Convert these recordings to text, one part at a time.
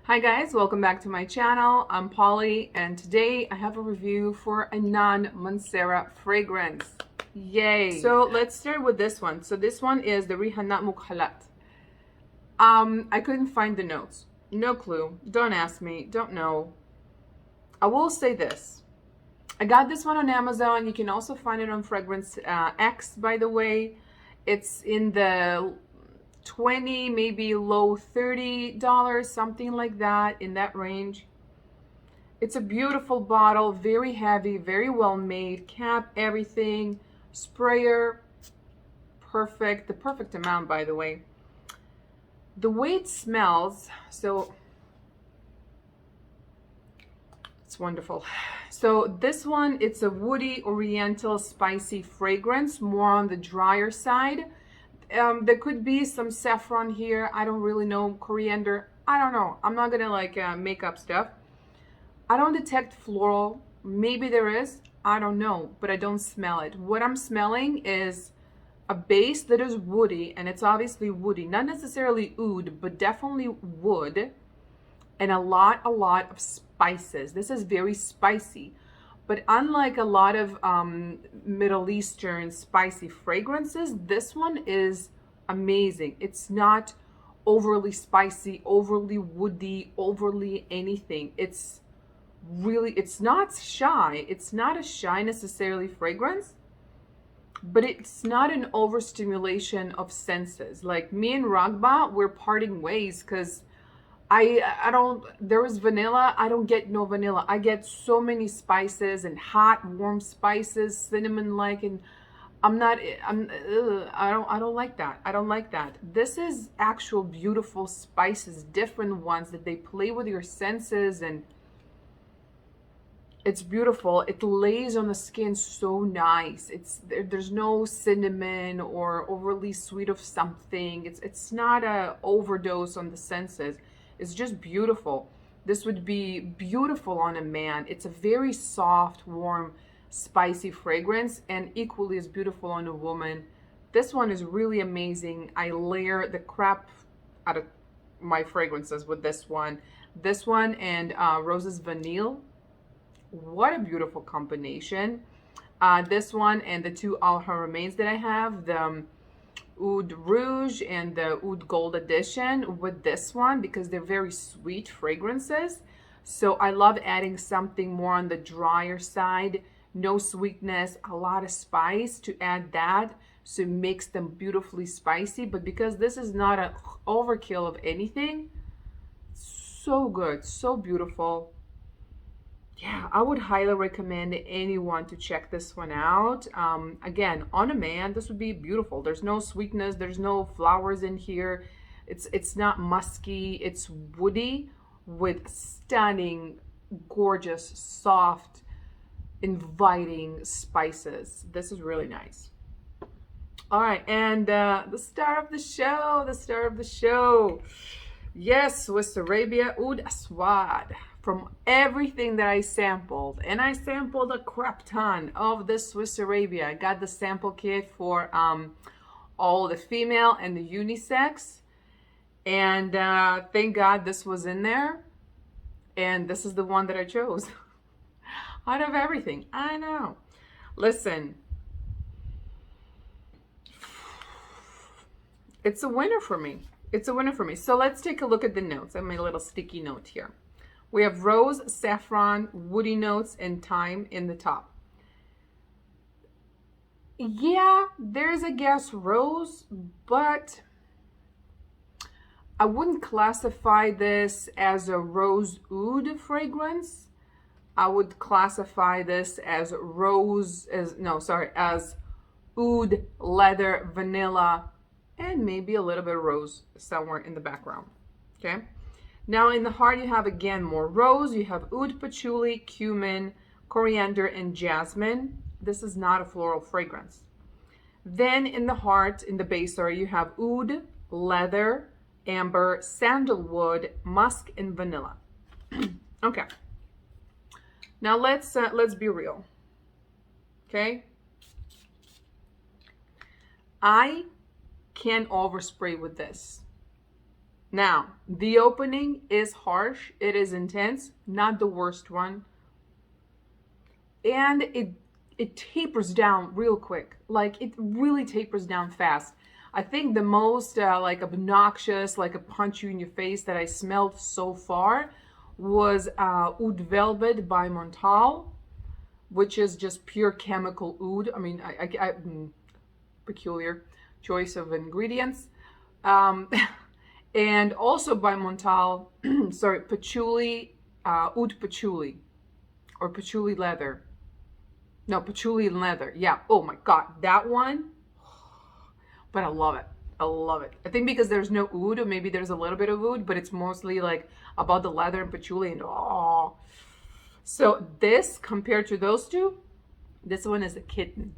Hi guys, welcome back to my channel. I'm Polly and today I have a review for a non-Mancera fragrance. Yay! So let's start with this one. So this one is the Rihanna Mukhalat. I couldn't find the notes. No clue. Don't ask me. Don't know. I will say this. I got this one on Amazon. You can also find it on Fragrance X, by the way. It's in the 20, maybe low $30, something like that, in that range. It's a beautiful bottle, very heavy, very well made, cap, everything, sprayer, perfect, the perfect amount, by the way. The way it smells, so it's wonderful. So this one, it's a woody, oriental, spicy fragrance, more on the drier side. There could be some saffron here. I don't really know. Coriander. I don't know. I'm not gonna make up stuff. I don't detect floral. Maybe there is. I don't know. But I don't smell it. What I'm smelling is a base that is woody, and it's obviously woody. Not necessarily oud, but definitely wood. And a lot of spices. This is very spicy. But unlike a lot of Middle Eastern spicy fragrances, this one is amazing. It's not overly spicy, overly woody, overly anything. It's not shy. It's not a shy necessarily fragrance, but it's not an overstimulation of senses. Like me and Ragba, we're parting ways because I don't, there is vanilla. I don't get no vanilla. I get so many spices and hot, warm spices, cinnamon like, and I don't like that. I don't like that. This is actual beautiful spices, different ones that they play with your senses, and it's beautiful. It lays on the skin so nice. There's no cinnamon or overly sweet of something. It's not a overdose on the senses. It's just beautiful. This would be beautiful on a man. It's a very soft, warm, spicy fragrance, and equally as beautiful on a woman. This one is really amazing. I layer the crap out of my fragrances with this one. This one and Rose's Vanille. What a beautiful combination. This one and the two Al Haramains that I have, the Oud Rouge and the Oud Gold Edition with this one, because they're very sweet fragrances. So I love adding something more on the drier side, no sweetness, a lot of spice to add that, so it makes them beautifully spicy. But because this is not an overkill of anything, so good, so beautiful. Yeah, I would highly recommend anyone to check this one out. Again, on a man, this would be beautiful. There's no sweetness, there's no flowers in here. It's not musky, it's woody with stunning, gorgeous, soft, inviting spices. This is really nice. All right, and the star of the show. Yes, Swiss Arabia, Uda Swad. From everything that I sampled, and I sampled a crap ton of this Swiss Arabia. I got the sample kit for all the female and the unisex, and thank God this was in there, and this is the one that I chose out of everything. I know. Listen, it's a winner for me. It's a winner for me. So let's take a look at the notes. I have my little sticky note here. We have rose, saffron, woody notes, and thyme in the top. Yeah, there's a guess rose, but I wouldn't classify this as a rose oud fragrance. I would classify this as as oud, leather, vanilla, and maybe a little bit of rose somewhere in the background. Okay. Now in the heart, you have again more rose. You have oud, patchouli, cumin, coriander, and jasmine. This is not a floral fragrance. Then in the heart, in the base, sorry, you have oud, leather, amber, sandalwood, musk, and vanilla. Okay. Now let's be real. Okay. I can't overspray with this. Now, the opening is harsh, it is intense, not the worst one. And it tapers down real quick. Like it really tapers down fast. I think the most like obnoxious, like a punch you in your face that I smelled so far was Oud Velvet by Montal, which is just pure chemical oud. I mean, peculiar choice of ingredients. Um, and also by Montal, sorry, patchouli, oud patchouli or patchouli leather. No, patchouli and leather. Yeah. Oh my God, that one. But I love it. I love it. I think because there's no oud, or maybe there's a little bit of oud, but it's mostly like about the leather and patchouli and oh. So this compared to those two, this one is a kitten.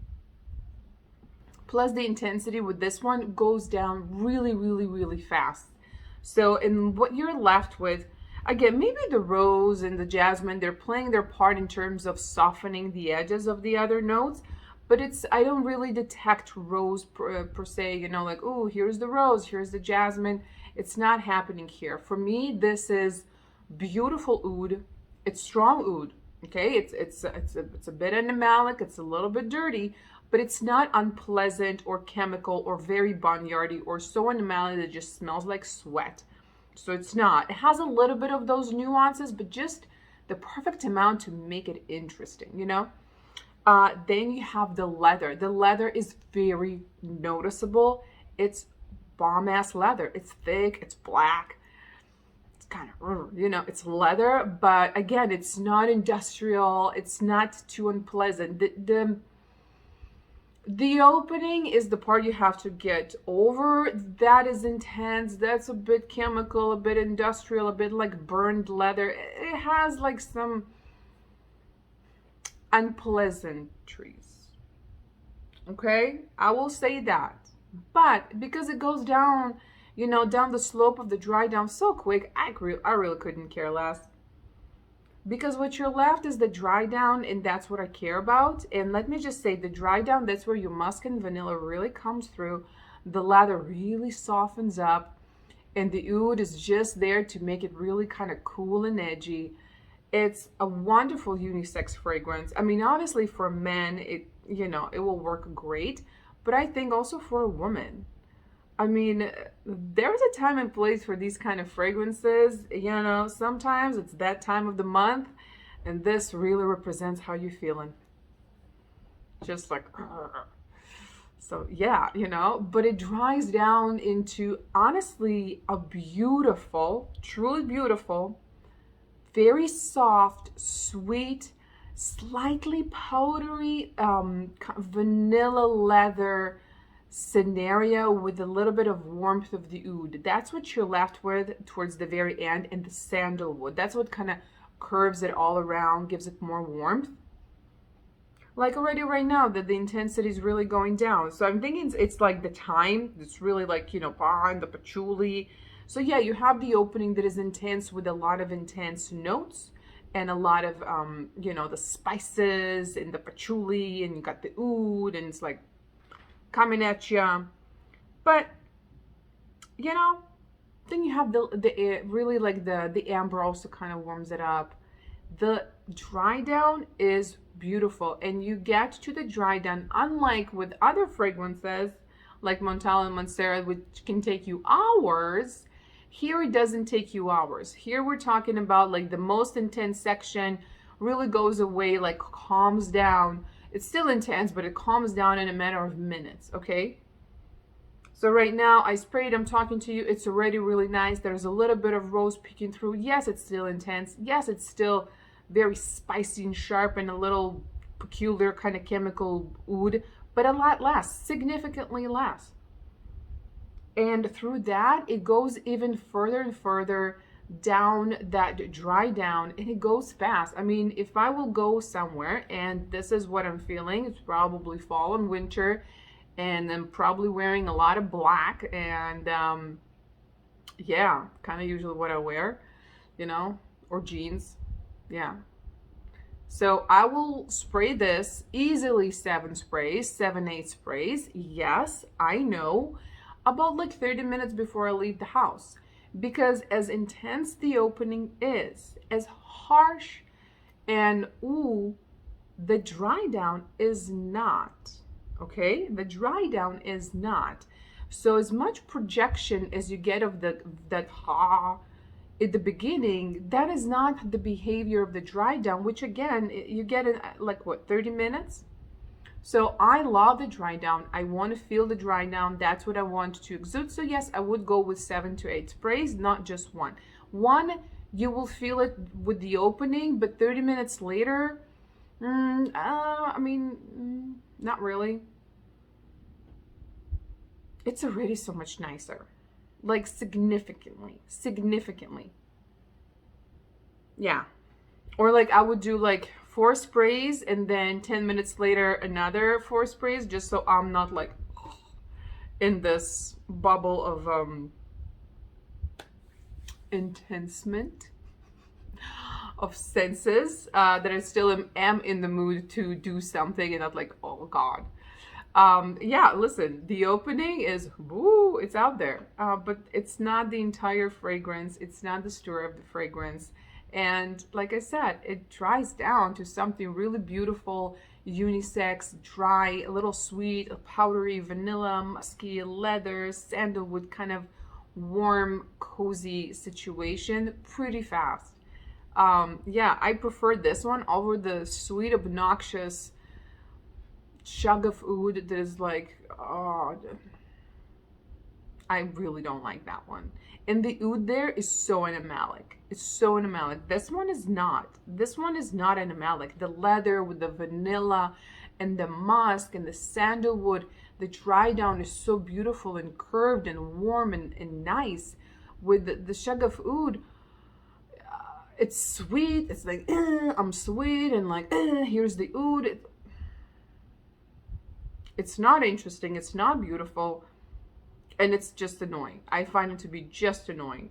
Plus the intensity with this one goes down really, really, really fast. So in what you're left with, again, maybe the rose and the jasmine, they're playing their part in terms of softening the edges of the other notes. But I don't really detect rose per se, you know, like, oh, here's the rose, here's the jasmine. It's not happening here. For me, this is beautiful oud. It's strong oud. Okay, it's a bit animalic, it's a little bit dirty, but it's not unpleasant or chemical or very barnyardy or so animalic that it just smells like sweat. So it's not. It has a little bit of those nuances, but just the perfect amount to make it interesting, you know? Then you have the leather. The leather is very noticeable. It's bomb ass leather. It's thick, it's black. It's kind of, you know, it's leather, but again, it's not industrial. It's not too unpleasant. The opening is the part you have to get over. That is intense. That's a bit chemical, a bit industrial, a bit like burned leather. It has like some unpleasantries. Okay, I will say that. But because it goes down, you know, down the slope of the dry down so quick, I really couldn't care less. Because what you're left is the dry down, and that's what I care about. And let me just say, the dry down, that's where your musk and vanilla really comes through. The leather really softens up, and the oud is just there to make it really kind of cool and edgy. It's a wonderful unisex fragrance. I mean, obviously for men, you know, it will work great, but I think also for a woman. I mean, there's a time and place for these kind of fragrances. You know, sometimes it's that time of the month, and this really represents how you're feeling. Just like, so yeah, you know, but it dries down into honestly a beautiful, truly beautiful, very soft, sweet, slightly powdery vanilla leather scenario with a little bit of warmth of the oud. That's what you're left with towards the very end, and the sandalwood. That's what kind of curves it all around, gives it more warmth. Like already right now that the intensity is really going down. So I'm thinking it's like the time. It's really like, you know, behind the patchouli. So yeah, you have the opening that is intense with a lot of intense notes and a lot of, you know, the spices and the patchouli, and you got the oud, and it's like coming at you. But, you know, then you have the really like the amber also kind of warms it up. The dry down is beautiful, and you get to the dry down, unlike with other fragrances like Montal and Montserrat, which can take you hours. Here it doesn't take you hours. Here we're talking about like the most intense section really goes away, like calms down. It's still intense, but it calms down in a matter of minutes, okay? So right now I sprayed, I'm talking to you, it's already really nice. There's a little bit of rose peeking through. Yes, it's still intense. Yes, it's still very spicy and sharp and a little peculiar kind of chemical oud, but a lot less, significantly less. And through that, it goes even further and further down that dry down, and it goes fast. I mean, if I will go somewhere and this is what I'm feeling, it's probably fall and winter, and I'm probably wearing a lot of black, and yeah, kind of usually what I wear, you know, or jeans. Yeah. So I will spray this easily 7 sprays, 7, 8 sprays. Yes, I know, about like 30 minutes before I leave the house, because as intense the opening is, as harsh and ooh, the dry down is not. Okay, the dry down is not. So as much projection as you get of that ha at the beginning, that is not the behavior of the dry down, which again you get in like what, 30 minutes. So I love the dry down. I want to feel the dry down. That's what I want to exude. So yes, I would go with 7 to 8 sprays, not just one. One, you will feel it with the opening, but 30 minutes later, not really. It's already so much nicer. Like significantly. Yeah. Or like I would do like 4 sprays and then 10 minutes later another 4 sprays, just so I'm not like in this bubble of intensement of senses, that I still am in the mood to do something and not like, oh God. Yeah, listen, the opening is, woo, it's out there, but it's not the entire fragrance. It's not the story of the fragrance. And like I said, it dries down to something really beautiful, unisex, dry, a little sweet, powdery, vanilla, musky, leather, sandalwood, kind of warm, cozy situation pretty fast. Yeah, I prefer this one over the sweet, obnoxious shug of oud that is like, oh, I really don't like that one. And the oud there is so animalic. It's so animalic. This one is not. This one is not animalic. The leather with the vanilla and the musk and the sandalwood, the dry down is so beautiful and curved and warm and nice. With the shug of oud, it's sweet. It's like, I'm sweet, and like, here's the oud. It's not interesting. It's not beautiful. And it's just annoying. I find it to be just annoying.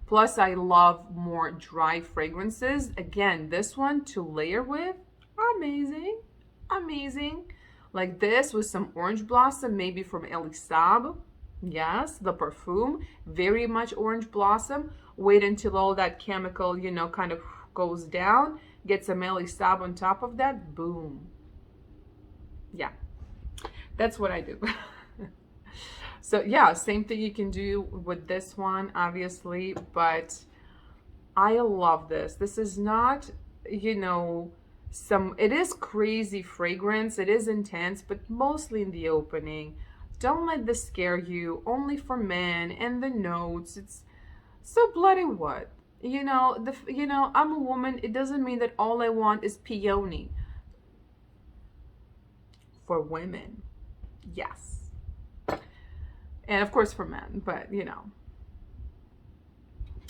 Plus, I love more dry fragrances. Again, this one to layer with, amazing. Amazing. Like this with some orange blossom, maybe from Elisab. Yes, the perfume. Very much orange blossom. Wait until all that chemical, kind of goes down. Get some Elisab on top of that. Boom. Yeah. That's what I do. So yeah, same thing you can do with this one, obviously, but I love this. This is not, it is crazy fragrance. It is intense, but mostly in the opening. Don't let this scare you. Only for men, and the notes. It's so bloody what? I'm a woman. It doesn't mean that all I want is peony. For women, yes. And of course for men, but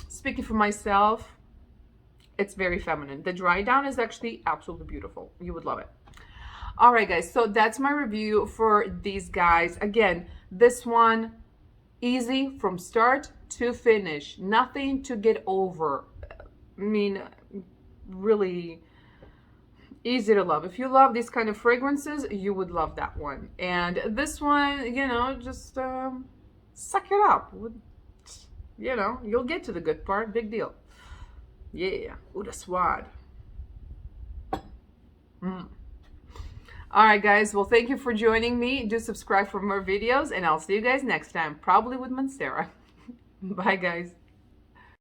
speaking for myself, it's very feminine. The dry down is actually absolutely beautiful. You would love it. All right, guys. So that's my review for these guys. Again, this one, easy from start to finish. Nothing to get over. I mean, really easy to love. If you love these kind of fragrances, you would love that one. And this one, just suck it up. You'll get to the good part. Big deal. Yeah, Uda Swad. All right, guys. Well, thank you for joining me. Do subscribe for more videos, and I'll see you guys next time, probably with Monstera. Bye, guys.